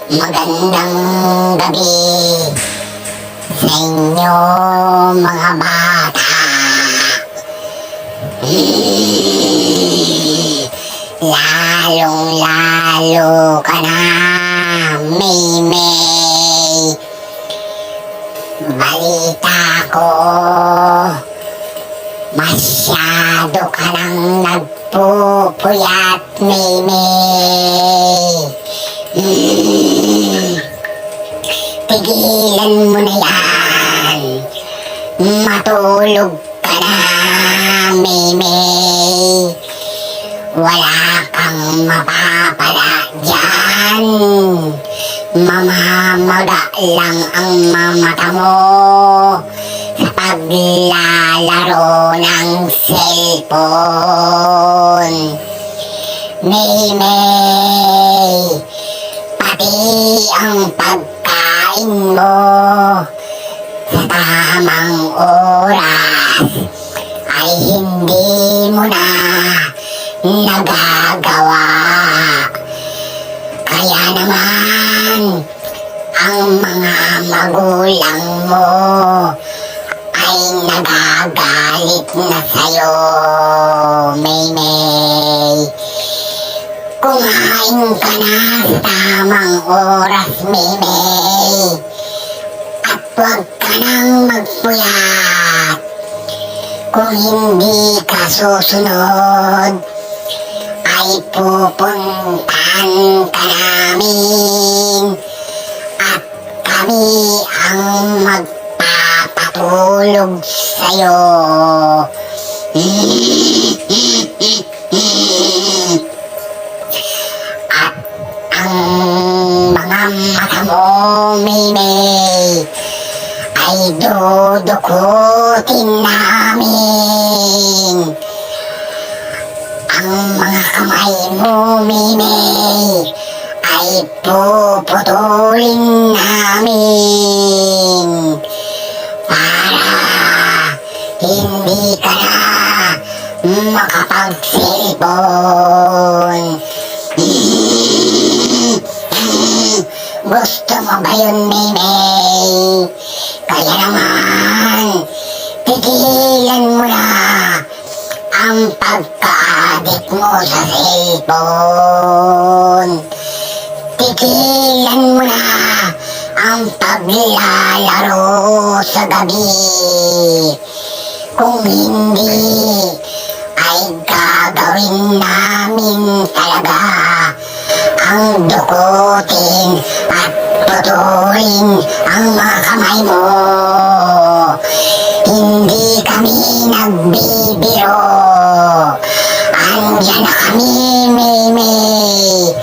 Magandang gabi sa inyo mga bata. Lalong-lalo ka na, Maymay. Balita ko, masyado ka nang nagpupuyat, Maymay. Tigilan mo na yan. Matulog ka na, Maymay. Wala kang mapapala dyan. Mamamaga lang ang mamata mo sa paglalaro ng cellphone. Maymay, pati ang pagkain mo sa tamang oras ay hindi mo na nagagawa. Kaya naman ang mga magulang mo ay nagagalit na sa'yo, Maymay. Kumain ka na sa tamang oras, Maymay. At huwag ka nang magpuyat. Kung hindi ka susunod, ay pupuntahan ka namin at kami ang magpapatulog sa'yo. At ang mga mata mo, Maymay, ay dudukutin namin. Ang mga kamay mo, Maymay, ay puputulin namin para hindi ka na makapag-cellphone. Gusto mo ba yun, Maymay? Kaya naman, tigilan mo na ang pagka-addict mo sa cellphone. Tigilan mo na ang paglalaro sa gabi. Kung hindi, ay gagawin namin talaga ang dukutin at putulin ang mga kamay mo. Hindi kami nagbibiro. Andiyan na kami, Maymay.